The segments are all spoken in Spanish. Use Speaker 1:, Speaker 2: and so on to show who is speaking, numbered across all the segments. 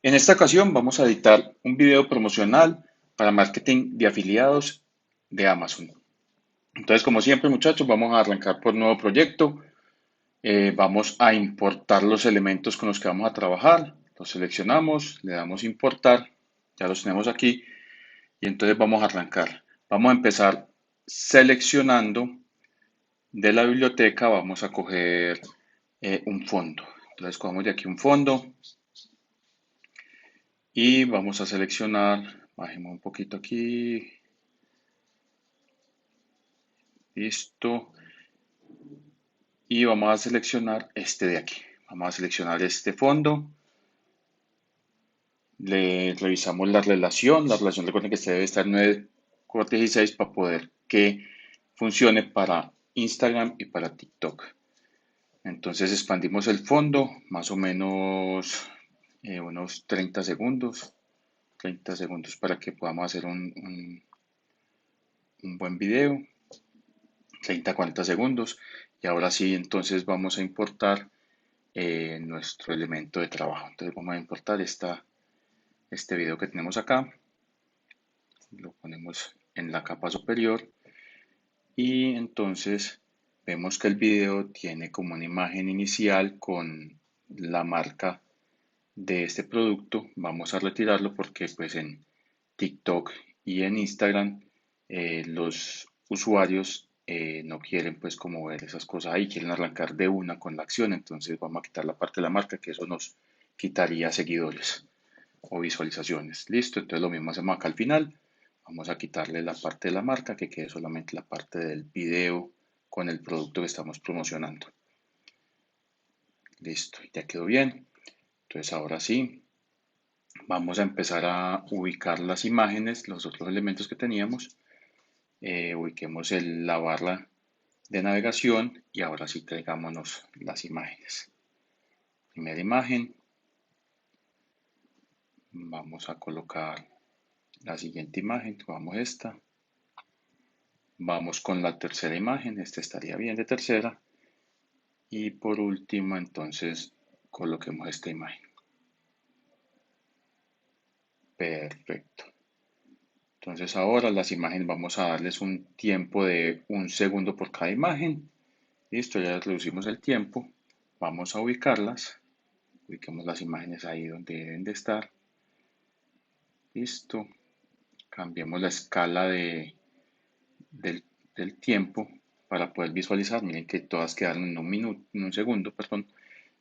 Speaker 1: En esta ocasión vamos a editar un video promocional para marketing de afiliados de Amazon. Entonces, como siempre, muchachos, vamos a arrancar por nuevo proyecto. Vamos a importar los elementos con los que vamos a trabajar. Los seleccionamos, le damos importar, ya los tenemos aquí, y entonces vamos a arrancar. Vamos a empezar seleccionando de la biblioteca, vamos a coger un fondo. Entonces, cogemos de aquí un fondo y vamos a seleccionar, bajemos un poquito aquí, listo, y vamos a seleccionar este de aquí. Vamos a seleccionar este fondo, le revisamos la relación recuerden que este debe estar 9,16 para poder que funcione para Instagram y para TikTok. Entonces expandimos el fondo, más o menos unos 30 segundos para que podamos hacer un buen video. 30-40 segundos. Y ahora sí, entonces vamos a importar nuestro elemento de trabajo. Entonces vamos a importar este video que tenemos acá. Lo ponemos en la capa superior. Y entonces vemos que el video tiene como una imagen inicial con la marca de este producto. Vamos a retirarlo porque pues en TikTok y en Instagram los usuarios no quieren pues como ver esas cosas ahí, quieren arrancar de una con la acción, entonces vamos a quitar la parte de la marca que eso nos quitaría seguidores o visualizaciones. Listo, entonces lo mismo hacemos acá al final, vamos a quitarle la parte de la marca que quede solamente la parte del video con el producto que estamos promocionando. Listo, ya quedó bien. Entonces ahora sí, vamos a empezar a ubicar las imágenes, los otros elementos que teníamos. Ubiquemos la barra de navegación y ahora sí traigámonos las imágenes. Primera imagen, vamos a colocar la siguiente imagen, tomamos esta, vamos con la tercera imagen, esta estaría bien de tercera, y por último entonces coloquemos esta imagen. Perfecto. Entonces ahora las imágenes vamos a darles un tiempo de 1 segundo por cada imagen. Listo, ya reducimos el tiempo. Vamos a ubicarlas. Ubiquemos las imágenes ahí donde deben de estar. Listo. Cambiemos la escala del, del tiempo para poder visualizar. Miren que todas quedaron en 1 minuto, en 1 segundo, perdón.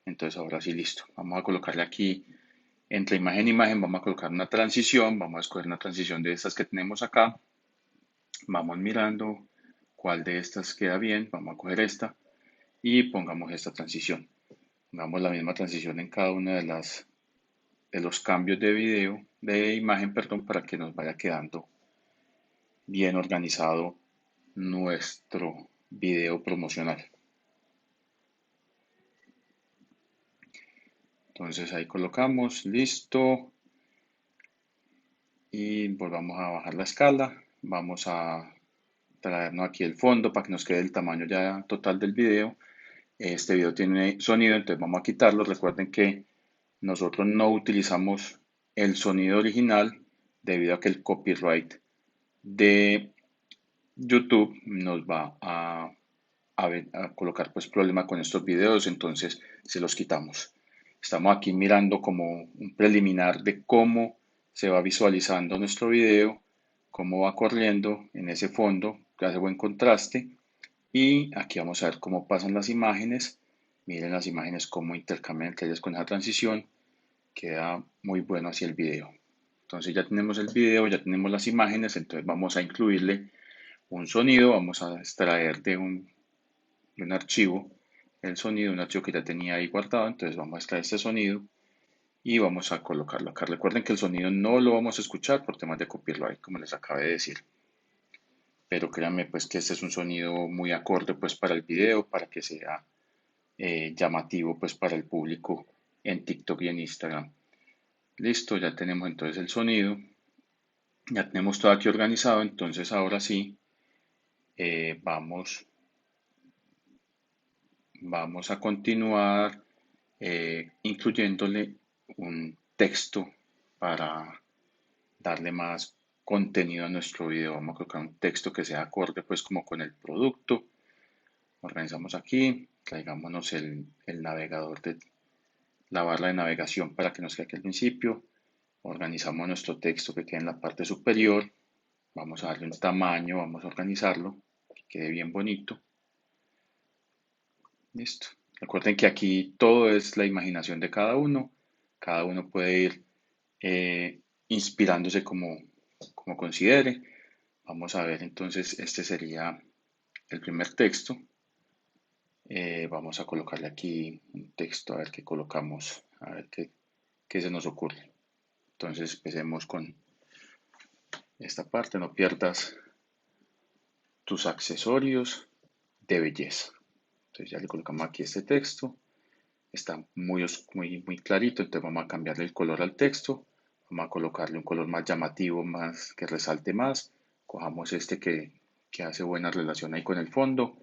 Speaker 1: Entonces ahora sí, listo. Vamos a colocarle aquí entre imagen e imagen. Vamos a colocar una transición. Vamos a escoger una transición de estas que tenemos acá. Vamos mirando cuál de estas queda bien. Vamos a coger esta y pongamos esta transición. Pongamos la misma transición en cada una de los cambios de video, de imagen, perdón, para que nos vaya quedando bien organizado nuestro video promocional. Entonces ahí colocamos, listo, y volvamos a bajar la escala. Vamos a traernos aquí el fondo para que nos quede el tamaño ya total del video. Este video tiene sonido, entonces vamos a quitarlo. Recuerden que nosotros no utilizamos el sonido original debido a que el copyright de YouTube nos va a colocar pues problema con estos videos, entonces se los quitamos. Estamos aquí mirando como un preliminar de cómo se va visualizando nuestro video, cómo va corriendo en ese fondo que hace buen contraste y aquí vamos a ver cómo pasan las imágenes. Miren las imágenes cómo intercambian entre ellas con esa transición, queda muy bueno así el video. Entonces ya tenemos el video, ya tenemos las imágenes, entonces vamos a incluirle un sonido, vamos a extraer de un archivo el sonido, un archivo que ya tenía ahí guardado, entonces vamos a extraer este sonido y vamos a colocarlo acá. Recuerden que el sonido no lo vamos a escuchar por temas de copyright, como les acabé de decir, pero créanme pues que este es un sonido muy acorde pues para el video, para que sea llamativo pues para el público en TikTok y en Instagram. Listo, ya tenemos entonces el sonido, ya tenemos todo aquí organizado, entonces ahora sí vamos a continuar incluyéndole un texto para darle más contenido a nuestro video. Vamos a colocar un texto que sea acorde pues como con el producto. Organizamos aquí, traigámonos el navegador de la barra de navegación para que nos quede aquí al principio. Organizamos nuestro texto que quede en la parte superior. Vamos a darle un tamaño, vamos a organizarlo, que quede bien bonito. Listo. Recuerden que aquí todo es la imaginación de cada uno. Cada uno puede ir inspirándose como considere. Vamos a ver entonces, este sería el primer texto. Vamos a colocarle aquí un texto, a ver qué colocamos, a ver qué se nos ocurre. Entonces empecemos con esta parte, no pierdas tus accesorios de belleza. Entonces ya le colocamos aquí este texto, está muy clarito, entonces vamos a cambiarle el color al texto, vamos a colocarle un color más llamativo, más que resalte más. Cojamos este que hace buena relación ahí con el fondo,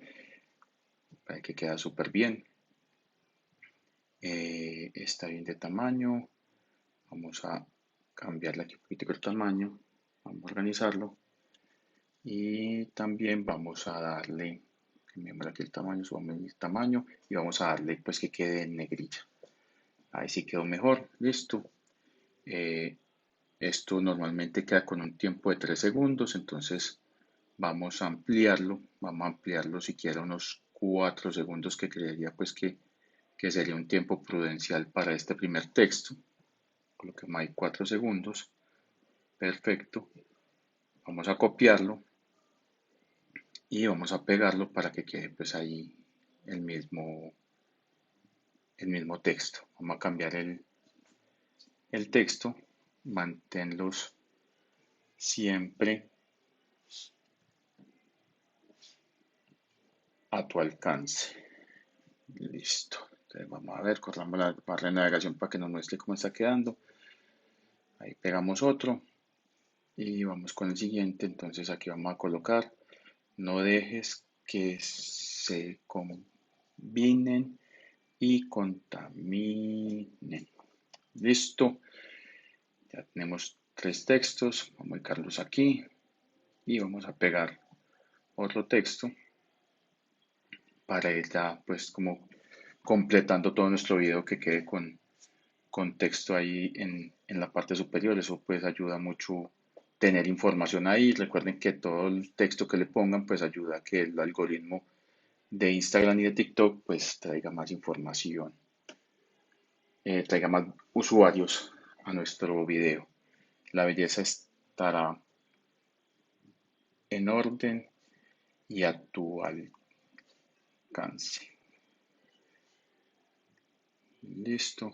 Speaker 1: para que queda súper bien. Está bien de tamaño, vamos a cambiarle aquí un poquito el tamaño, vamos a organizarlo y también vamos a darle, cambiamos aquí el tamaño, subamos el tamaño y vamos a darle pues que quede en negrilla. Ahí sí quedó mejor, listo. Eh, Esto normalmente queda con un tiempo de 3 segundos, entonces vamos a ampliarlo siquiera unos 4 segundos que creería pues que sería un tiempo prudencial para este primer texto. Coloquemos ahí 4 segundos. Perfecto. Vamos a copiarlo y vamos a pegarlo para que quede pues ahí el mismo texto. Vamos a cambiar el texto. Manténlos siempre a tu alcance. Listo. Entonces vamos a ver, corramos la barra de navegación para que nos muestre cómo está quedando. Ahí pegamos otro y vamos con el siguiente. Entonces aquí vamos a colocar, no dejes que se combinen y contaminen. Listo. Ya tenemos 3 textos. Vamos a ubicarlos aquí y vamos a pegar otro texto para ir ya pues como completando todo nuestro video que quede con texto ahí en la parte superior. Eso pues ayuda mucho tener información ahí. Recuerden que todo el texto que le pongan pues ayuda a que el algoritmo de Instagram y de TikTok pues traiga más información, traiga más usuarios a nuestro video. La belleza estará en orden y a tu alcance. Listo.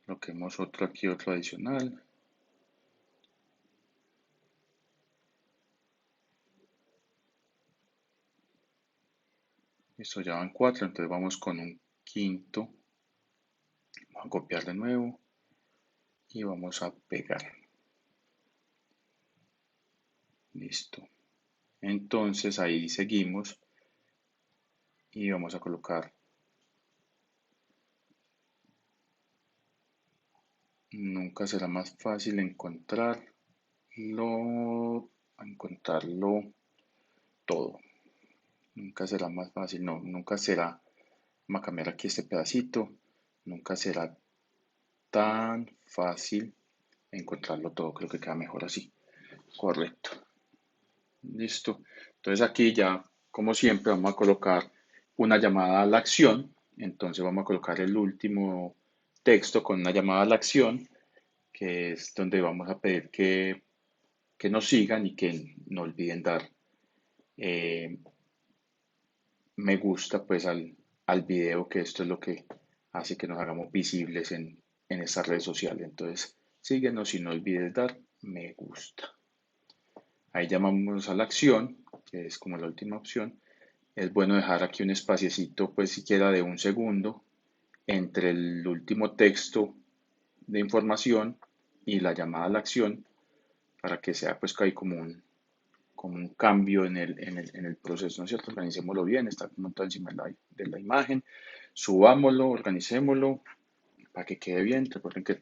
Speaker 1: Coloquemos otro aquí, otro adicional. Esto ya van 4, entonces vamos con un quinto. Vamos a copiar de nuevo y vamos a pegar. Listo. Entonces ahí seguimos y vamos a colocar. Nunca será más fácil encontrarlo todo. Nunca será más fácil, no, nunca será. Vamos a cambiar aquí este pedacito. Nunca será tan fácil encontrarlo todo. Creo que queda mejor así. Correcto. Listo. Entonces aquí ya, como siempre, vamos a colocar una llamada a la acción. Entonces vamos a colocar el último texto con una llamada a la acción, que es donde vamos a pedir que nos sigan y que no olviden dar eh, me gusta pues al video, que esto es lo que hace que nos hagamos visibles en estas redes sociales. Entonces, síguenos y no olvides dar me gusta. Ahí llamamos a la acción, que es como la última opción. Es bueno dejar aquí un espaciecito, pues siquiera de un segundo, entre el último texto de información y la llamada a la acción, para que sea pues que hay como un cambio en el proceso, ¿no es cierto? Organicémoslo bien, está montado encima de la imagen. subámoslo, organicémoslo para que quede bien. Recuerden que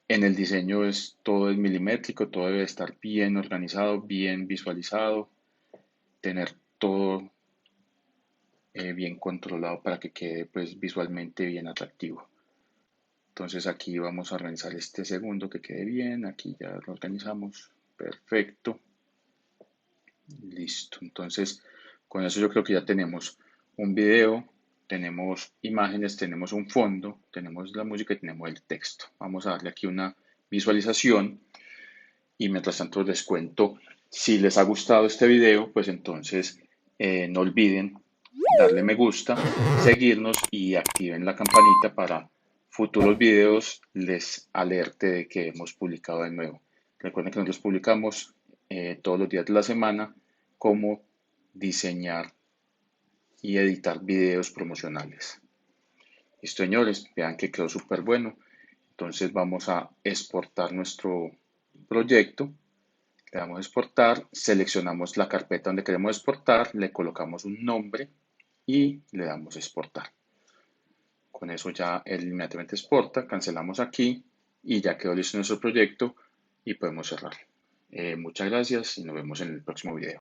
Speaker 1: en el diseño todo es milimétrico, todo debe estar bien organizado, bien visualizado, tener todo bien controlado para que quede pues visualmente bien atractivo. Entonces aquí vamos a organizar este segundo que quede bien, aquí ya lo organizamos, perfecto, listo. Entonces con eso yo creo que ya tenemos un video, tenemos imágenes, tenemos un fondo, tenemos la música y tenemos el texto. Vamos a darle aquí una visualización y mientras tanto les cuento, si les ha gustado este video, pues entonces no olviden darle me gusta, seguirnos y activen la campanita para futuros videos les alerte de que hemos publicado de nuevo. Recuerden que nosotros publicamos todos los días de la semana cómo diseñar y editar videos promocionales. Listo, señores, vean que quedó súper bueno. Entonces vamos a exportar nuestro proyecto. Le damos a exportar, seleccionamos la carpeta donde queremos exportar, le colocamos un nombre y le damos exportar. Con eso ya él inmediatamente exporta, cancelamos aquí y ya quedó listo nuestro proyecto y podemos cerrar. Muchas gracias y nos vemos en el próximo video.